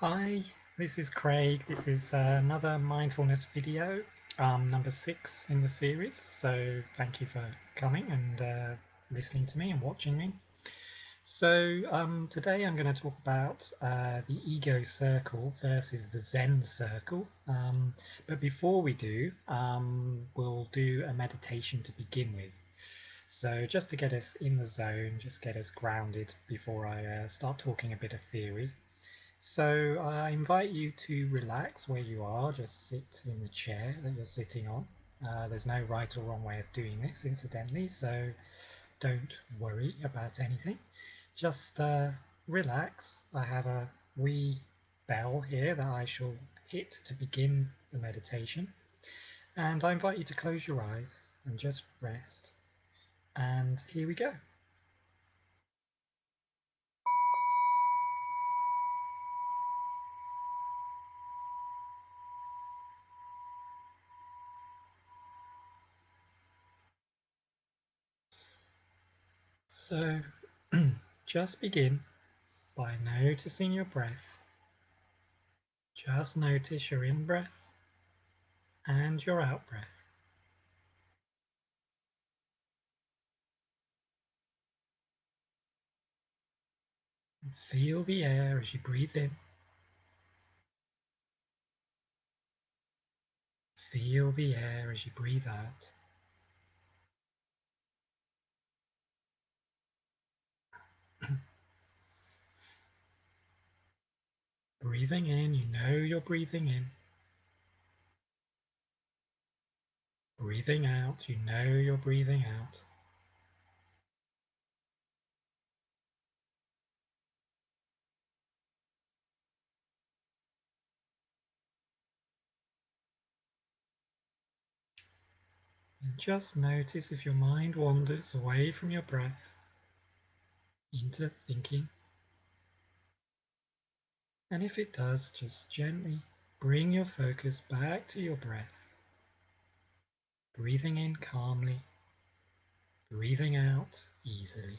Hi, this is Craig. This is another mindfulness video, number 6 in the series. So thank you for coming and listening to me and watching me. So today I'm going to talk about the ego circle versus the Zen circle. But before we do, we'll do a meditation to begin with. So just to get us in the zone, just get us grounded before I start talking a bit of theory. So I invite you to relax where you are, just sit in the chair that you're sitting on. There's no right or wrong way of doing this, incidentally, so don't worry about anything. Just relax. I have a wee bell here that I shall hit to begin the meditation. And I invite you to close your eyes and just rest. And here we go. So just begin by noticing your breath. Just notice your in-breath and your out-breath. Feel the air as you breathe in. Feel the air as you breathe out. Breathing in, you know you're breathing in. Breathing out, you know you're breathing out. And just notice if your mind wanders away from your breath into thinking. And if it does, just gently bring your focus back to your breath. Breathing in calmly, breathing out easily.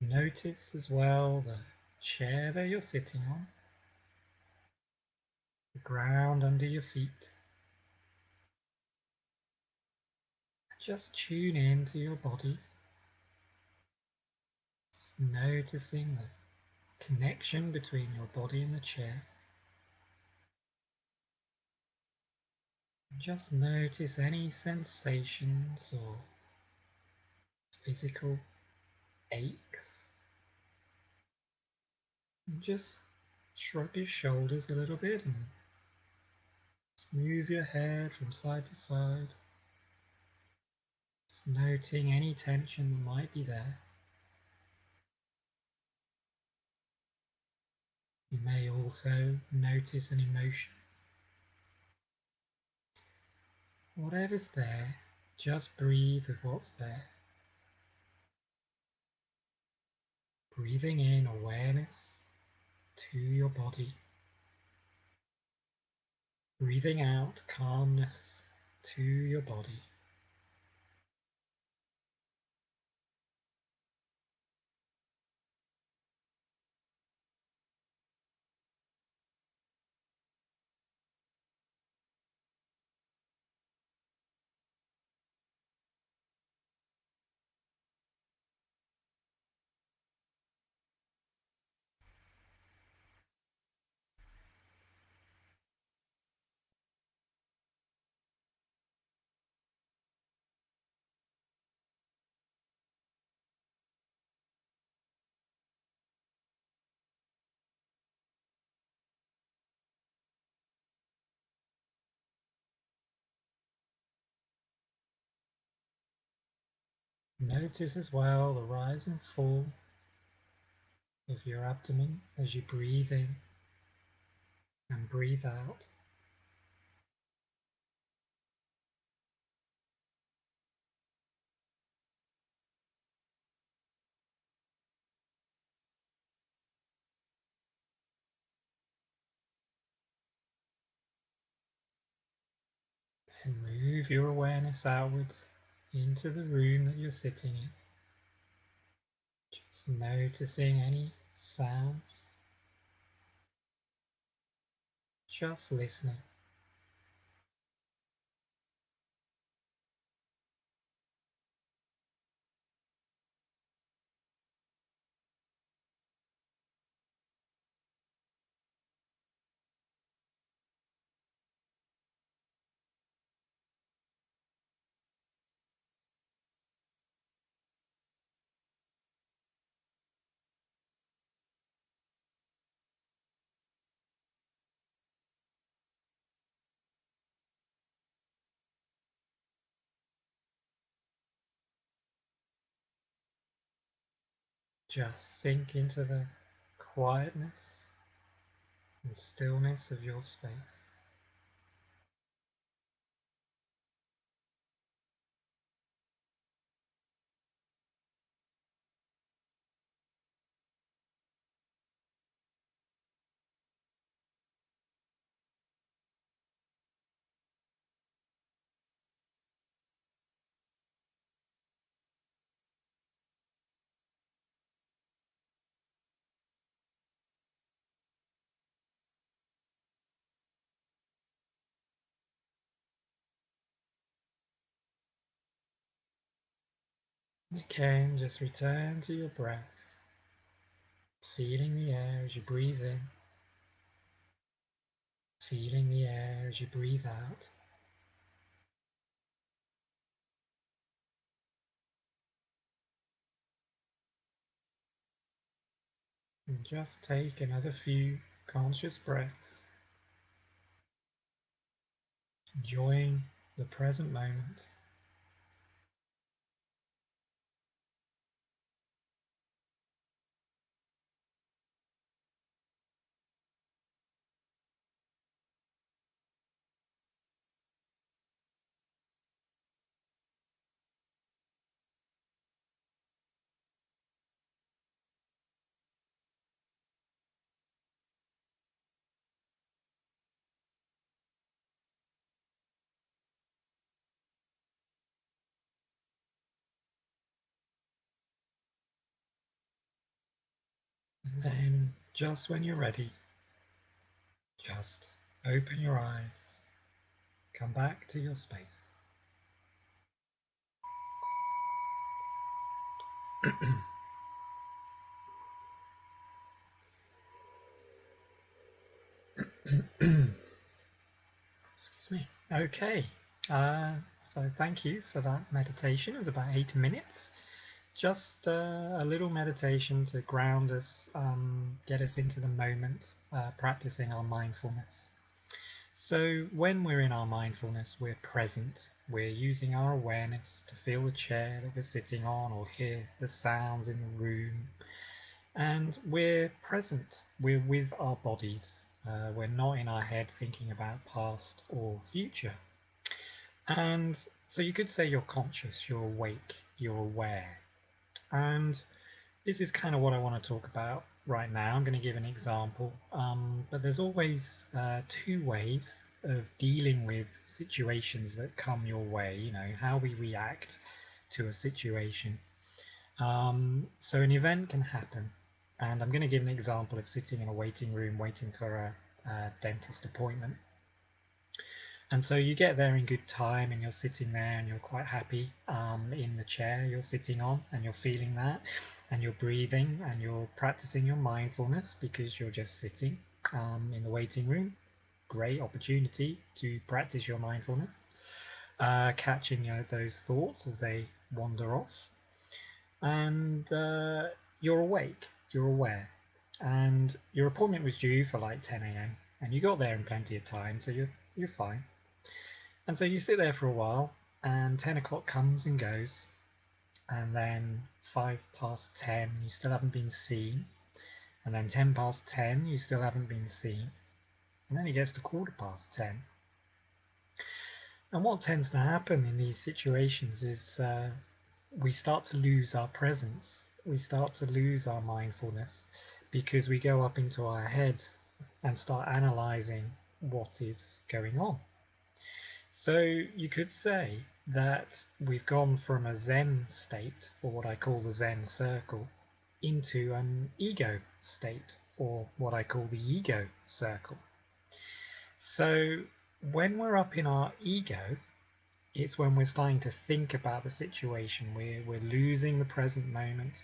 Notice as well the chair that you're sitting on, the ground under your feet. Just tune in to your body, just noticing the connection between your body and the chair. Just notice any sensations or physical aches. And just shrug your shoulders a little bit and just move your head from side to side. Just noting any tension that might be there. You may also notice an emotion. Whatever's there, just breathe with what's there. Breathing in awareness to your body. Breathing out calmness to your body. Notice as well the rise and fall of your abdomen as you breathe in and breathe out. And move your awareness outward into the room that you're sitting in. Just noticing any sounds, just listening. Just sink into the quietness and stillness of your space. Again, just return to your breath, feeling the air as you breathe in, feeling the air as you breathe out. And just take another few conscious breaths, enjoying the present moment. And then, just when you're ready, just open your eyes, come back to your space. Excuse me. Okay, so thank you for that meditation. It was about 8 minutes. Just a little meditation to ground us, get us into the moment, practicing our mindfulness. So when we're in our mindfulness, we're present. We're using our awareness to feel the chair that we're sitting on or hear the sounds in the room. And we're present. We're with our bodies. We're not in our head thinking about past or future. And so you could say you're conscious, you're awake, you're aware. And this is kind of what I want to talk about right now. I'm going to give an example, but there's always two ways of dealing with situations that come your way, you know, how we react to a situation. So an event can happen, and I'm going to give an example of sitting in a waiting room waiting for a dentist appointment. And so you get there in good time and you're sitting there and you're quite happy in the chair you're sitting on, and you're feeling that, and you're breathing and you're practicing your mindfulness because you're just sitting in the waiting room. Great opportunity to practice your mindfulness, catching those thoughts as they wander off. And you're awake, you're aware, and your appointment was due for like 10 a.m. and you got there in plenty of time, so you're fine. And so you sit there for a while, and 10 o'clock comes and goes, and then 10, you still haven't been seen, and then 10, you still haven't been seen, and then it gets to 10. And what tends to happen in these situations is we start to lose our presence, we start to lose our mindfulness, because we go up into our head and start analyzing what is going on. So you could say that we've gone from a Zen state, or what I call the Zen circle, into an ego state, or what I call the ego circle. So when we're up in our ego, it's when we're starting to think about the situation. We're losing the present moment.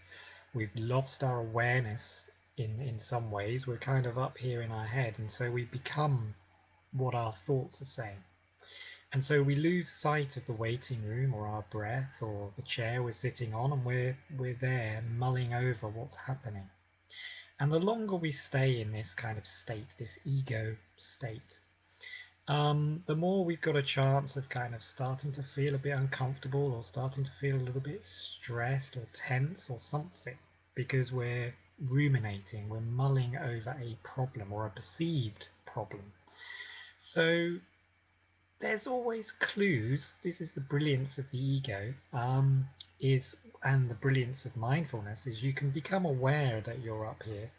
We've lost our awareness in some ways. We're kind of up here in our head, and so we become what our thoughts are saying. And so we lose sight of the waiting room, or our breath, or the chair we're sitting on, and we're there mulling over what's happening. And the longer we stay in this kind of state, this ego state, the more we've got a chance of kind of starting to feel a bit uncomfortable, or starting to feel a little bit stressed or tense or something, because we're ruminating, we're mulling over a problem or a perceived problem. So there's always clues. This is the brilliance of the ego, and the brilliance of mindfulness is you can become aware that you're up here,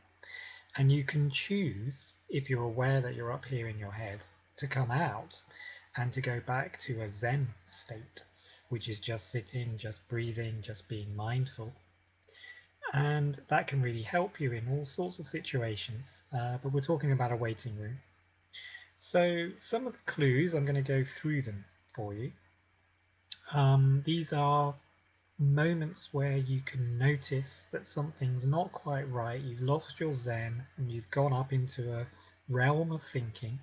and you can choose, if you're aware that you're up here in your head, to come out and to go back to a Zen state, which is just sitting, just breathing, just being mindful. And that can really help you in all sorts of situations, but we're talking about a waiting room. So some of the clues, I'm going to go through them for you. These are moments where you can notice that something's not quite right. You've lost your Zen and you've gone up into a realm of thinking.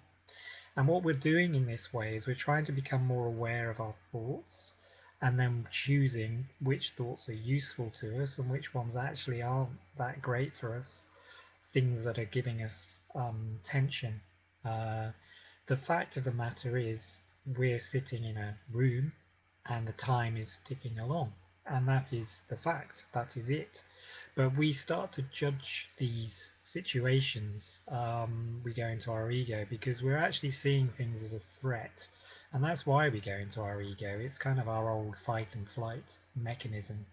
And what we're doing in this way is we're trying to become more aware of our thoughts, and then choosing which thoughts are useful to us and which ones actually aren't that great for us, things that are giving us tension. The fact of the matter is we're sitting in a room and the time is ticking along, and that is the fact, that is it. But we start to judge these situations, we go into our ego, because we're actually seeing things as a threat, and that's why we go into our ego. It's kind of our old fight and flight mechanism.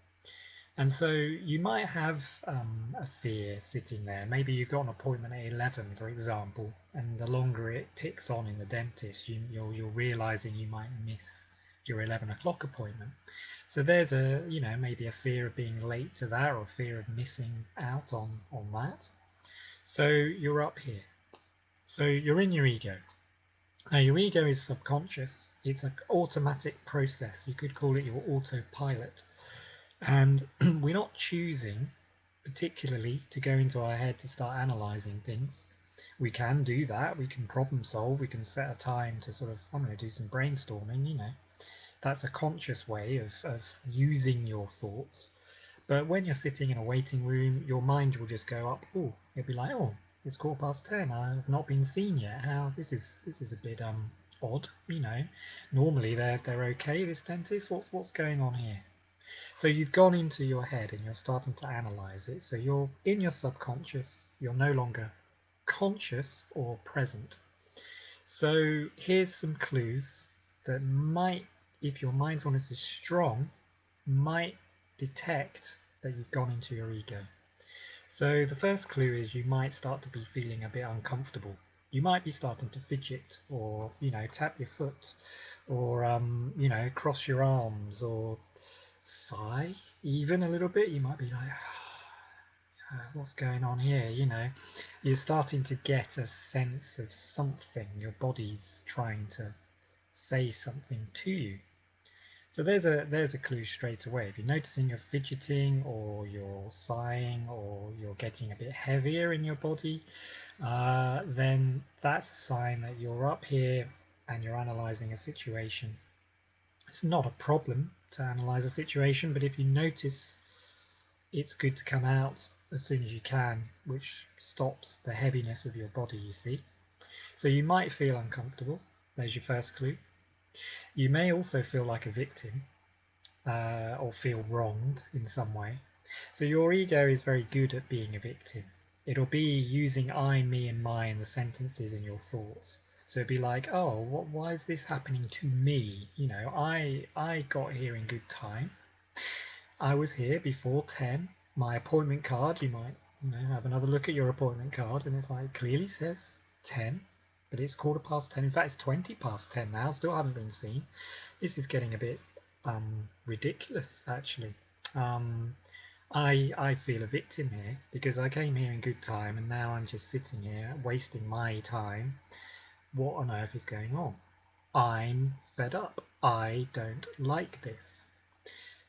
And so you might have a fear sitting there. Maybe you've got an appointment at 11, for example, and the longer it ticks on in the dentist, you're realizing you might miss your 11 o'clock appointment. So there's maybe a fear of being late to that, or fear of missing out on that. So you're up here. So you're in your ego. Now your ego is subconscious. It's an automatic process. You could call it your autopilot. And we're not choosing particularly to go into our head to start analysing things. We can do that. We can problem solve. We can set a time to sort of, I'm going to do some brainstorming, That's a conscious way of using your thoughts. But when you're sitting in a waiting room, your mind will just go up. Oh, it'll be like, oh, it's 10:15. I've not been seen yet. How this is a bit odd, Normally they're okay. This dentist, what's going on here? So you've gone into your head and you're starting to analyze it. So you're in your subconscious. You're no longer conscious or present. So here's some clues that might, if your mindfulness is strong, might detect that you've gone into your ego. So the first clue is you might start to be feeling a bit uncomfortable. You might be starting to fidget, or tap your foot, or cross your arms, or sigh even a little bit. You might be like, what's going on here? You're starting to get a sense of something. Your body's trying to say something to you. So there's a clue straight away. If you're noticing you're fidgeting, or you're sighing, or you're getting a bit heavier in your body, then that's a sign that you're up here and you're analysing a situation. It's not a problem to analyse a situation, but if you notice, it's good to come out as soon as you can, which stops the heaviness of your body, you see. So you might feel uncomfortable. There's your first clue. You may also feel like a victim. or feel wronged in some way. So your ego is very good at being a victim. It'll be using I, me, and my in the sentences in your thoughts. So it'd be like, oh, why is this happening to me? You know, I got here in good time. I was here before 10. My appointment card, you might have another look at your appointment card, and it's like clearly says 10, but it's 10:15. In fact, it's 10:20 now. Still haven't been seen. This is getting a bit ridiculous, actually. I feel a victim here because I came here in good time and now I'm just sitting here wasting my time. What on earth is going on? I'm fed up. I don't like this.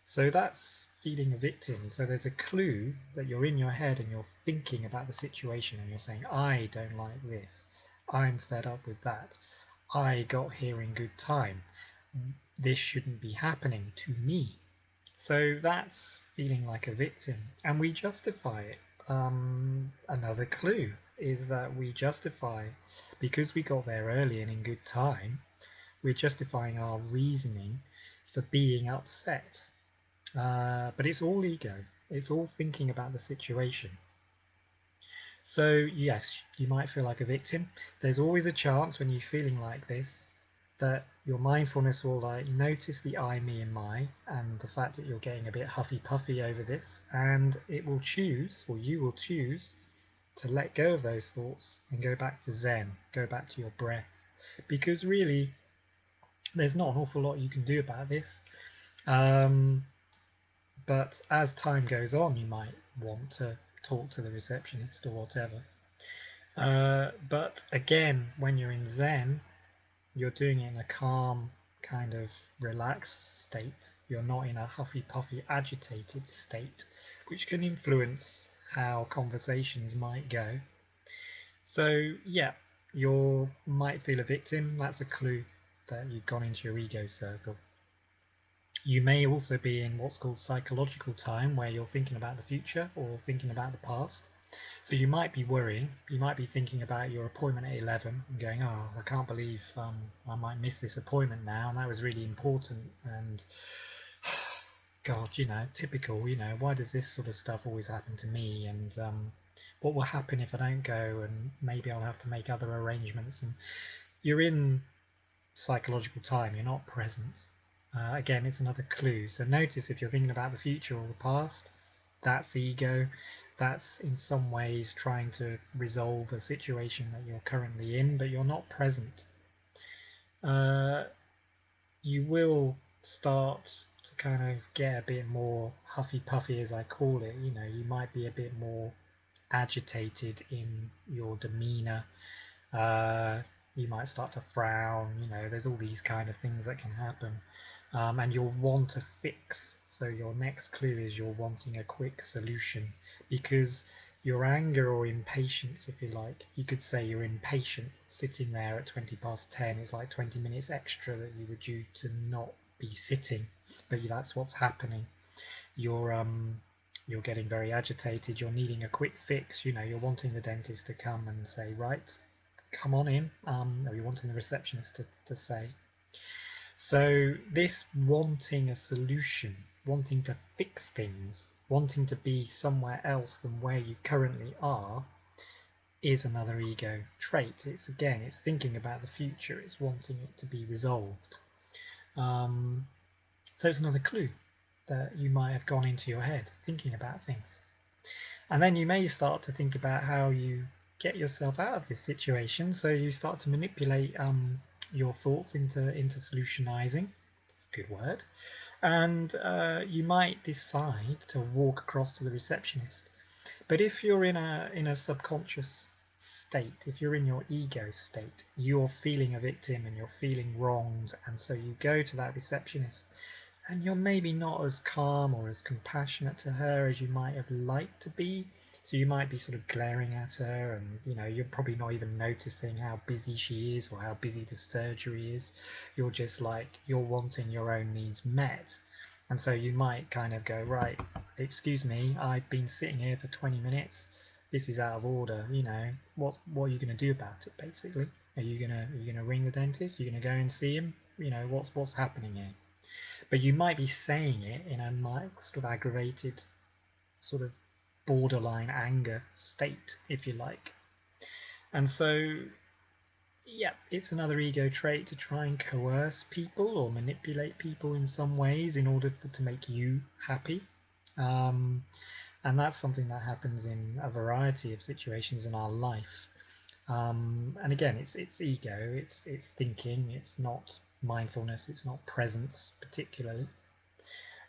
So that's feeling a victim. So there's a clue that you're in your head and you're thinking about the situation and you're saying, I don't like this. I'm fed up with that. I got here in good time. This shouldn't be happening to me. So that's feeling like a victim, and we justify it. Another clue is that we justify, because we got there early and in good time, we're justifying our reasoning for being upset. But it's all ego. It's all thinking about the situation. So yes, you might feel like a victim. There's always a chance when you're feeling like this that your mindfulness will like notice the I, me, and my, and the fact that you're getting a bit huffy puffy over this, and it will choose, or you will choose, to let go of those thoughts and go back to Zen, go back to your breath, because really there's not an awful lot you can do about this. But as time goes on, you might want to talk to the receptionist or whatever. But again, when you're in Zen, you're doing it in a calm, kind of relaxed state. You're not in a huffy puffy, agitated state, which can influence how conversations might go. So, yeah, you might feel a victim. That's a clue that you've gone into your ego circle. You may also be in what's called psychological time, where you're thinking about the future or thinking about the past. So you might be worrying, you might be thinking about your appointment at 11 and going, oh, I can't believe I might miss this appointment now, and that was really important, and God, typical, why does this sort of stuff always happen to me, and what will happen if I don't go, and maybe I'll have to make other arrangements, and you're in psychological time, you're not present. Again, it's another clue. So notice if you're thinking about the future or the past, that's ego. That's in some ways trying to resolve a situation that you're currently in, but you're not present. You will start to kind of get a bit more huffy puffy, as I call it. You might be a bit more agitated in your demeanor. You might start to frown. There's all these kind of things that can happen. And you'll want a fix. So your next clue is you're wanting a quick solution, because your anger or impatience, if you like, you could say you're impatient sitting there at 10:20. It's like 20 minutes extra that you were due to not be sitting, but that's what's happening. You're getting very agitated. You're needing a quick fix. You're wanting the dentist to come and say, right, come on in. Or you're wanting the receptionist to say. So this wanting a solution, wanting to fix things, wanting to be somewhere else than where you currently are, is another ego trait. It's thinking about the future. It's wanting it to be resolved. So it's another clue that you might have gone into your head thinking about things. And then you may start to think about how you get yourself out of this situation. So you start to manipulate your thoughts into solutionizing. That's a good word. And you might decide to walk across to the receptionist. But if you're in a subconscious state, if you're in your ego state, you're feeling a victim and you're feeling wronged, and so you go to that receptionist and you're maybe not as calm or as compassionate to her as you might have liked to be. So you might be sort of glaring at her, and you're probably not even noticing how busy she is or how busy the surgery is. You're just like, you're wanting your own needs met. And so you might kind of go, right, excuse me, I've been sitting here for 20 minutes. This is out of order. What are you going to do about it, basically? Are you gonna ring the dentist? Are you gonna go and see him? What's happening here? but you might be saying it in a sort of aggravated, sort of borderline anger state, if you like. And so, yeah, it's another ego trait to try and coerce people or manipulate people in some ways in order to make you happy. Um, and that's something that happens in a variety of situations in our life. And again, it's ego, it's thinking, it's not mindfulness, it's not presence particularly.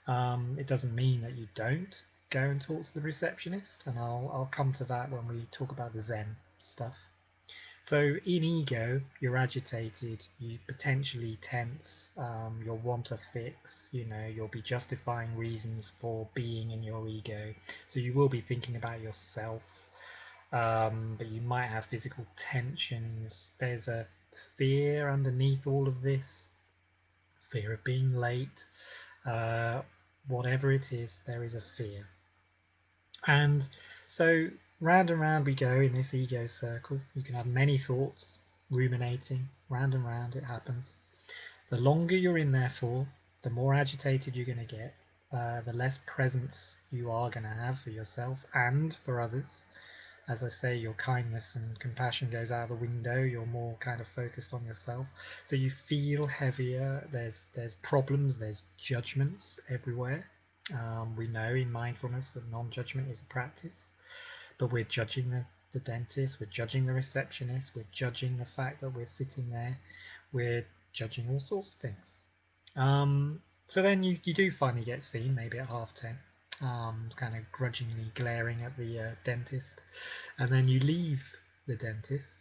It doesn't mean that you don't go and talk to the receptionist, and I'll come to that when we talk about the Zen stuff. So in ego, you're agitated, you potentially tense, you'll want a fix, you'll be justifying reasons for being in your ego. So you will be thinking about yourself, but you might have physical tensions. There's a fear underneath all of this, fear of being late, uh, whatever it is, there is a fear. And so round and round we go in this ego circle. You can have many thoughts, ruminating, round and round it happens. The longer you're in there for, the more agitated you're going to get, the less presence you are going to have for yourself and for others. As I say, your kindness and compassion goes out the window. You're more kind of focused on yourself. So you feel heavier. There's problems, there's judgments everywhere. We know in mindfulness that non-judgment is a practice, but we're judging the dentist, we're judging the receptionist, we're judging the fact that we're sitting there, we're judging all sorts of things. So then you do finally get seen, maybe at 10:30, kind of grudgingly glaring at the dentist, and then you leave the dentist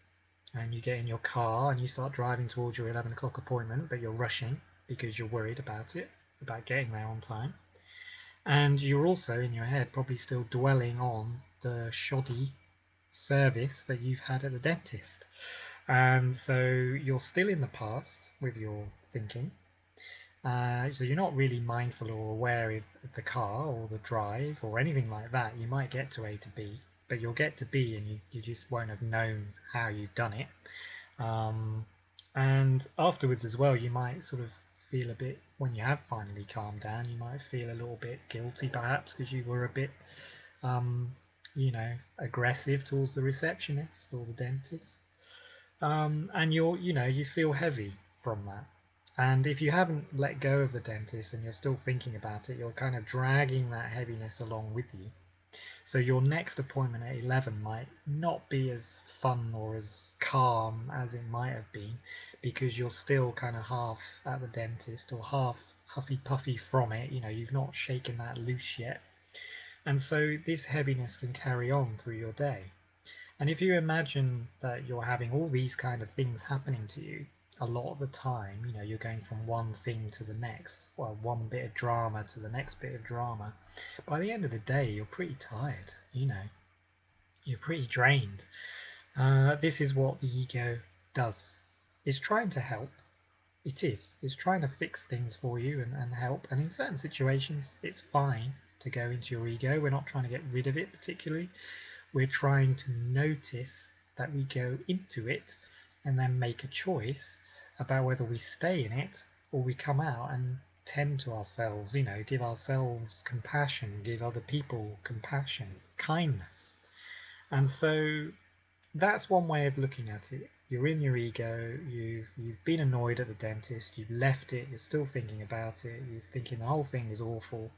and you get in your car and you start driving towards your 11 o'clock appointment, but you're rushing because you're worried about getting there on time. And you're also in your head probably still dwelling on the shoddy service that you've had at the dentist. And so you're still in the past with your thinking. So you're not really mindful or aware of the car or the drive or anything like that. You might get to A to B, but you'll get to B and you just won't have known how you've done it. And afterwards as well, you might sort of feel a bit, when you have finally calmed down, you might feel a little bit guilty perhaps because you were a bit, aggressive towards the receptionist or the dentist. And you feel heavy from that. And if you haven't let go of the dentist and you're still thinking about it, you're kind of dragging that heaviness along with you. So your next appointment at 11 might not be as fun or as calm as it might have been because you're still kind of half at the dentist or half huffy puffy from it. You've not shaken that loose yet. And so this heaviness can carry on through your day. And if you imagine that you're having all these kind of things happening to you a lot of the time, you're going from one thing to the next, well, one bit of drama to the next bit of drama. By the end of the day, you're pretty tired, you're pretty drained. This is what the ego does. It's trying to help. It's trying to fix things for you and help. And in certain situations, it's fine to go into your ego. We're not trying to get rid of it particularly. We're trying to notice that we go into it and then make a choice about whether we stay in it or we come out and tend to ourselves, give ourselves compassion, give other people compassion, kindness. And so that's one way of looking at it. You're in your ego, you've been annoyed at the dentist, you've left it, you're still thinking about it, you're thinking the whole thing is awful,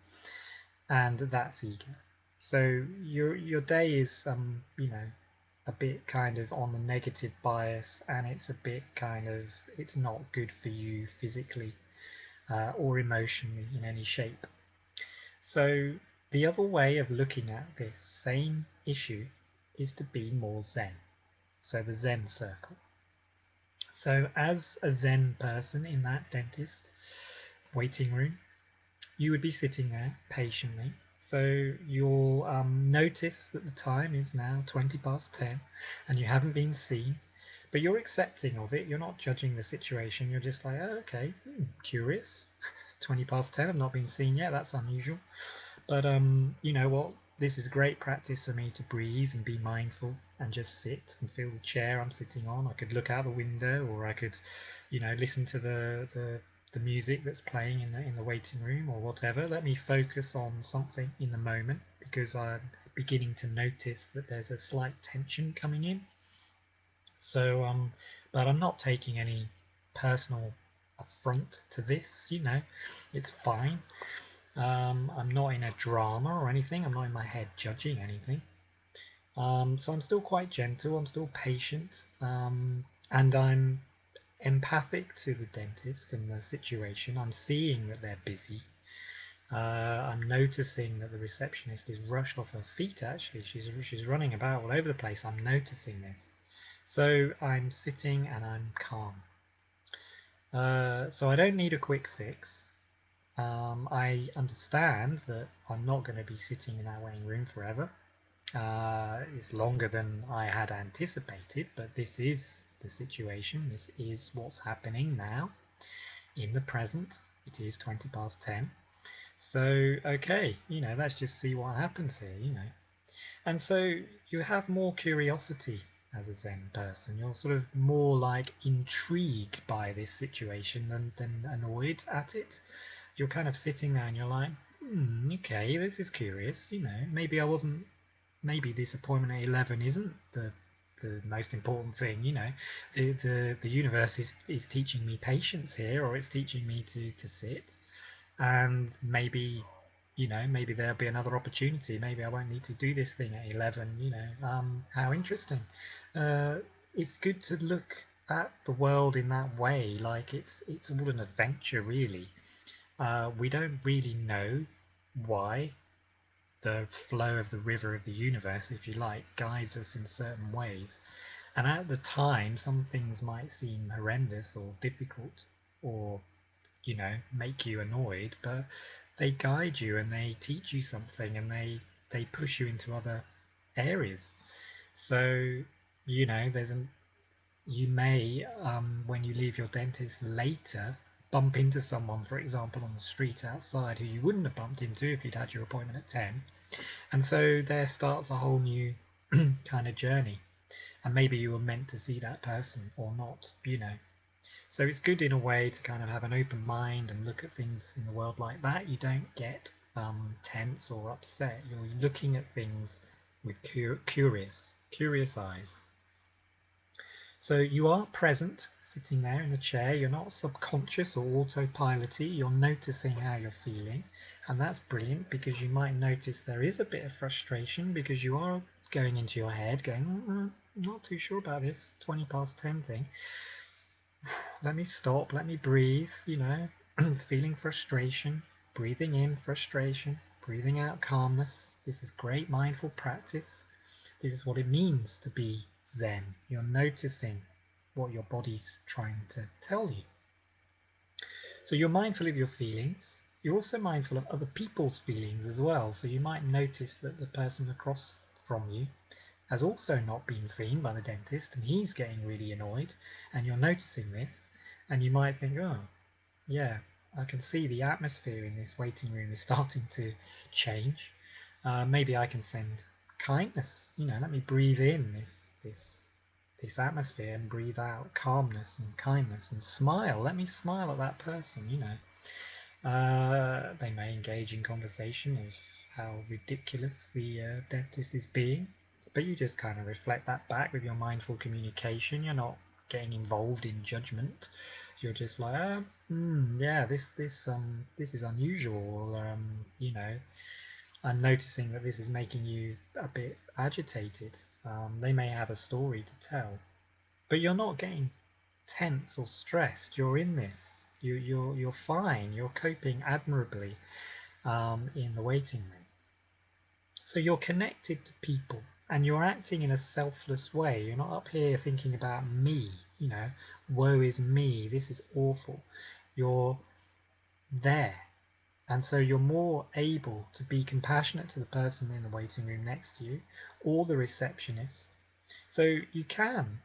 and that's ego. So your day is a bit kind of on the negative bias, and it's a bit kind of, it's not good for you physically or emotionally in any shape. So the other way of looking at this same issue is to be more Zen. So the Zen circle. So as a Zen person in that dentist waiting room, you would be sitting there patiently. So you'll notice that the time is now 10:20 and you haven't been seen, but you're accepting of it. You're not judging the situation. You're just like, oh, okay, curious. 10:20, I've not been seen yet. That's unusual. But you know what? This is great practice for me to breathe and be mindful and just sit and feel the chair I'm sitting on. I could look out the window, or I could, listen to the the music that's playing in the waiting room or whatever. Let me focus on something in the moment, because I'm beginning to notice that there's a slight tension coming in. So, but I'm not taking any personal affront to this, it's fine. I'm not in a drama or anything. I'm not in my head judging anything. So I'm still quite gentle. I'm still patient. And I'm empathic to the dentist and the situation. I'm seeing that they're busy. I'm noticing that the receptionist is rushed off her feet, actually. She's running about all over the place. I'm noticing this. So I'm sitting and I'm calm. So I don't need a quick fix. I understand that I'm not going to be sitting in that waiting room forever. It's longer than I had anticipated, but this is the situation. This is what's happening now in the present. It is 20 past 10. So, okay, let's just see what happens here. And so you have more curiosity as a Zen person. You're sort of more like intrigued by this situation than annoyed at it. You're kind of sitting there and you're like, okay, this is curious. Maybe this appointment at 11 isn't the most important thing. The universe is teaching me patience here, or it's teaching me to sit, and maybe maybe there'll be another opportunity. Maybe I won't need to do this thing at 11. How interesting. It's good to look at the world in that way, like it's all an adventure, really. We don't really know why the flow of the river of the universe, if you like, guides us in certain ways. And at the time, some things might seem horrendous or difficult, or make you annoyed, but they guide you and they teach you something, and they push you into other areas. So you may, when you leave your dentist later, bump into someone, for example, on the street outside who you wouldn't have bumped into if you'd had your appointment at 10. And so there starts a whole new kind of journey. And maybe you were meant to see that person or not. So it's good in a way to kind of have an open mind and look at things in the world like that. You don't get tense or upset. You're looking at things with curious eyes. So you are present, sitting there in the chair. You're not subconscious or autopilot-y. You're noticing how you're feeling, and that's brilliant, because you might notice there is a bit of frustration because you are going into your head going, not too sure about this 20 past 10 thing. Let me stop, let me breathe, feeling frustration, breathing in frustration, breathing out calmness. This is great mindful practice. This is what it means to be Zen. You're noticing what your body's trying to tell you. So you're mindful of your feelings. You're also mindful of other people's feelings as well. So you might notice that the person across from you has also not been seen by the dentist, and he's getting really annoyed, and you're noticing this, and you might think, oh, yeah, I can see the atmosphere in this waiting room is starting to change. Maybe I can send kindness. Let me breathe in this atmosphere and breathe out calmness and kindness, and smile. Let me smile at that person. They may engage in conversation of how ridiculous the dentist is being, but you just kind of reflect that back with your mindful communication. You're not getting involved in judgment. You're just like, yeah, this is unusual. I'm noticing that this is making you a bit agitated. They may have a story to tell, but you're not getting tense or stressed. You're in this. You're fine. You're coping admirably in the waiting room. So you're connected to people, and you're acting in a selfless way. You're not up here thinking about me. Woe is me. This is awful. You're there. And so you're more able to be compassionate to the person in the waiting room next to you, or the receptionist. So you can,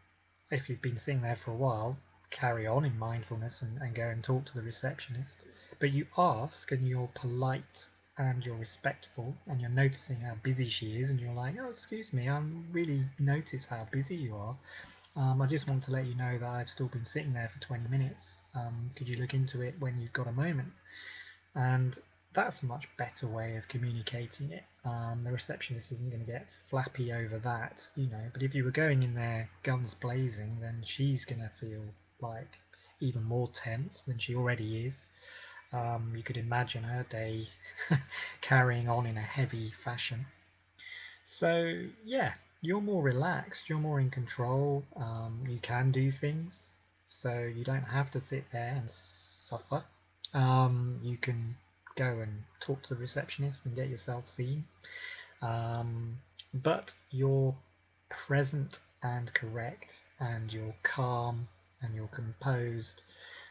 if you've been sitting there for a while, carry on in mindfulness and go and talk to the receptionist. But you ask, and you're polite, and you're respectful, and you're noticing how busy she is, and you're like, oh, excuse me, I really notice how busy you are. I just want to let you know that I've still been sitting there for 20 minutes. Could you look into it when you've got a moment? And that's a much better way of communicating it. The receptionist isn't going to get flappy over that, you know, but if you were going in there guns blazing, then she's going to feel like even more tense than she already is. You could imagine her day carrying on in a heavy fashion. So yeah, you're more relaxed, you're more in control, you can do things, so you don't have to sit there and suffer. You can go and talk to the receptionist and get yourself seen, but you're present and correct, and you're calm and you're composed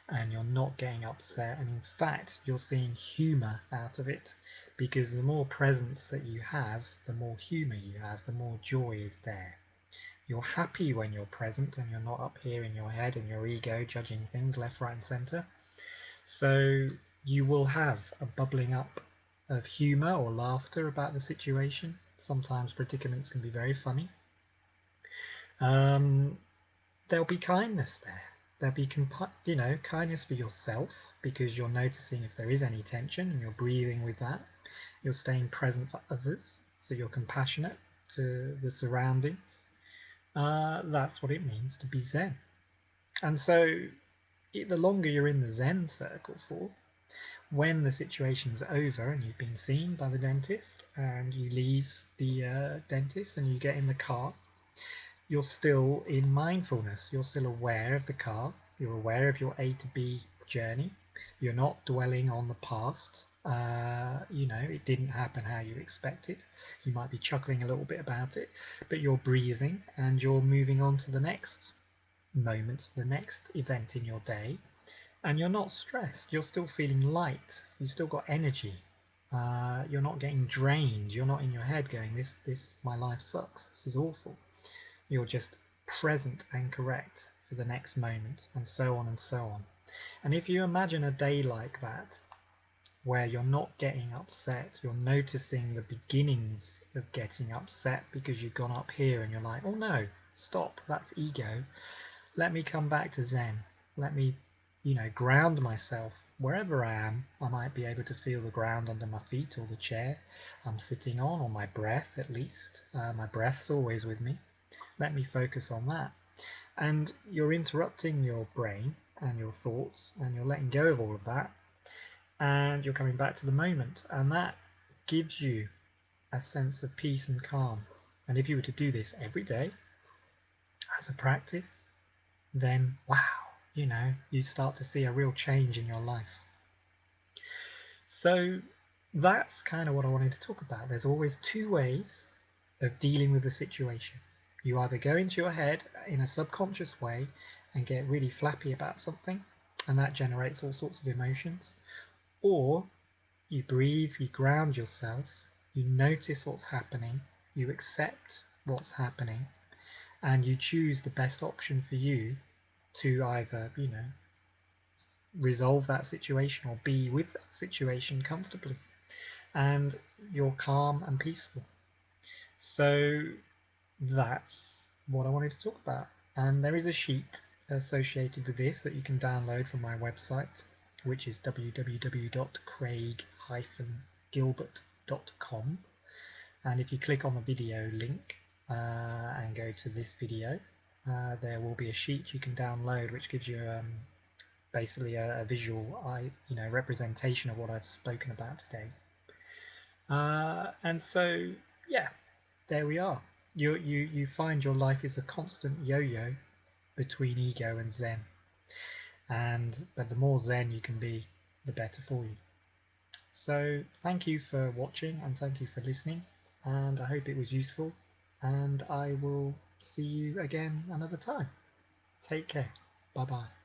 and you're not getting upset, and in fact you're seeing humor out of it, because the more presence that you have, the more humor you have, the more joy is there. You're happy when you're present and you're not up here in your head and your ego judging things left, right and center. So you will have a bubbling up of humor or laughter about the situation. Sometimes predicaments can be very funny. There'll be kindness there. There'll be kindness for yourself, because you're noticing if there is any tension and you're breathing with that. You're staying present for others, so you're compassionate to the surroundings. That's what it means to be Zen. And so the longer you're in the Zen circle for, when the situation's over and you've been seen by the dentist and you leave the dentist and you get in the car, you're still in mindfulness. You're still aware of the car. You're aware of your A to B journey. You're not dwelling on the past. It didn't happen how you expected. You might be chuckling a little bit about it, but you're breathing and you're moving on to the next moment, the next event in your day, and you're not stressed. You're still feeling light. You've still got energy. You're not getting drained. You're not in your head going, this, my life sucks. This is awful. You're just present and correct for the next moment, and so on and so on. And if you imagine a day like that, where you're not getting upset, you're noticing the beginnings of getting upset because you've gone up here and you're like, oh no, stop, that's ego. Let me come back to Zen. Let me, ground myself. Wherever I am, I might be able to feel the ground under my feet or the chair I'm sitting on, or my breath at least. My breath's always with me. Let me focus on that. And you're interrupting your brain and your thoughts, and you're letting go of all of that, and you're coming back to the moment, and that gives you a sense of peace and calm. And if you were to do this every day as a practice, then wow, you start to see a real change in your life. So that's kind of what I wanted to talk about. There's always two ways of dealing with the situation. You either go into your head in a subconscious way and get really flappy about something, and that generates all sorts of emotions, or you breathe, you ground yourself, you notice what's happening, you accept what's happening, and you choose the best option for you to either, resolve that situation or be with that situation comfortably, and you're calm and peaceful. So that's what I wanted to talk about. And there is a sheet associated with this that you can download from my website, which is www.craig-gilbert.com. And if you click on the video link and go to this video, there will be a sheet you can download which gives you basically a visual representation of what I've spoken about today. And so yeah, there we are. You find your life is a constant yo-yo between ego and Zen, but the more Zen you can be, the better for you. So thank you for watching, and thank you for listening, and I hope it was useful, and I will see you again another time. Take care. Bye bye.